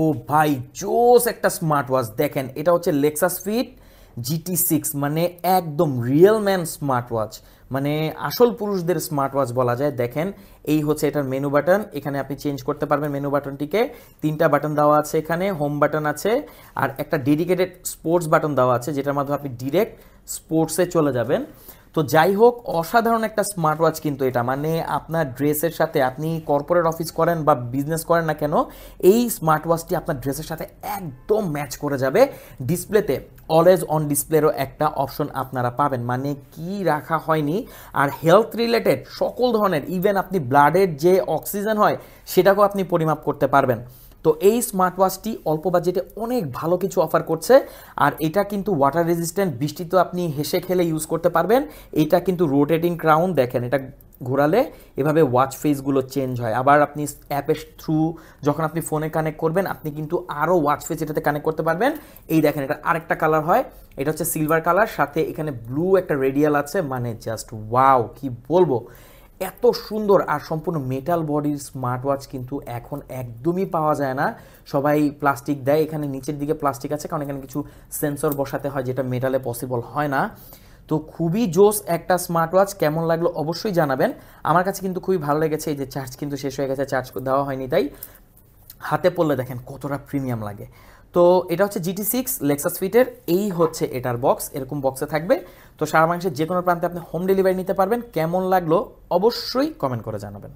ও ভাই, জোস একটা স্মার্ট ওয়াচ দেখেন, এটা হচ্ছে লেক্সাস ফিট GT6, মানে একদম রিয়েল ম্যান স্মার্ট ওয়াচ, মানে আসল পুরুষদের স্মার্ট ওয়াচ বলা যায়। দেখেন, এই হচ্ছে এটার মেনু বাটন, এখানে আপনি চেঞ্জ করতে পারবেন মেনু বাটনটিকে। তিনটা বাটন দেওয়া আছে, এখানে হোম বাটন আছে আর একটা ডেডিকেটেড স্পোর্টস বাটন দেওয়া আছে, যেটার মাধ্যমে আপনি ডিরেক্ট স্পোর্টসে চলে যাবেন। তো যাই হোক, অসাধারণ একটা স্মার্ট ওয়াচ কিন্তু এটা, মানে আপনার ড্রেসের সাথে, আপনি কর্পোরেট অফিস করেন বা বিজনেস করেন না কেন, এই স্মার্ট ওয়াচটি আপনার ড্রেসের সাথে একদম ম্যাচ করে যাবে। ডিসপ্লেতে অলওয়েজ অন ডিসপ্লেরও একটা অপশন আপনারা পাবেন, মানে কি রাখা হয়নি। আর হেলথ রিলেটেড সকল ধরনের, ইভেন আপনি ব্লাডের যে অক্সিজেন হয় সেটাকেও আপনি পরিমাপ করতে পারবেন। তো এই স্মার্ট ওয়াচটি অল্প বাজেটে অনেক ভালো কিছু অফার করছে। আর এটা কিন্তু ওয়াটার রেজিস্ট্যান্ট, বৃষ্টিতে আপনি হেসে খেলে ইউজ করতে পারবেন। এটা কিন্তু রোটেটিং ক্রাউন, দেখেন এটা ঘোরালে এভাবে ওয়াচ ফেসগুলো চেঞ্জ হয়। আবার আপনি অ্যাপের থ্রু যখন আপনি ফোনে কানেক্ট করবেন, আপনি কিন্তু আরও ওয়াচ ফেস এটাতে কানেক্ট করতে পারবেন। এই দেখেন, এটা আরেকটা কালার হয়, এটা হচ্ছে সিলভার কালার, সাথে এখানে ব্লু একটা রেডিয়াল আছে, মানে জাস্ট ওয়াও, কি বলবো, এত সুন্দর। আর সম্পূর্ণ মেটাল বডির স্মার্ট ওয়াচ কিন্তু এখন একদমই পাওয়া যায় না, সবাই প্লাস্টিক দেয়। এখানে নিচের দিকে প্লাস্টিক আছে, কারণ এখানে কিছু সেন্সর বসাতে হয়, যেটা মেটালে পসিবল হয় না। তো খুবই জোস একটা স্মার্ট ওয়াচ, কেমন লাগলো অবশ্যই জানাবেন। আমার কাছে কিন্তু খুবই ভালো লেগেছে। এই যে চার্জ কিন্তু শেষ হয়ে গেছে, চার্জ দেওয়া হয়নি, তাই হাতে পড়লে দেখেন কতটা প্রিমিয়াম লাগে। তো এটা হচ্ছে GT6 লেক্সাস ফিটের, এই হচ্ছে এটার বক্স, এরকম বক্সে থাকবে। তো সারা বাংলাদেশের যে কোনো প্রান্তে আপনি হোম ডেলিভারি নিতে পারবেন। কেমন লাগলো অবশ্যই কমেন্ট করে জানাবেন।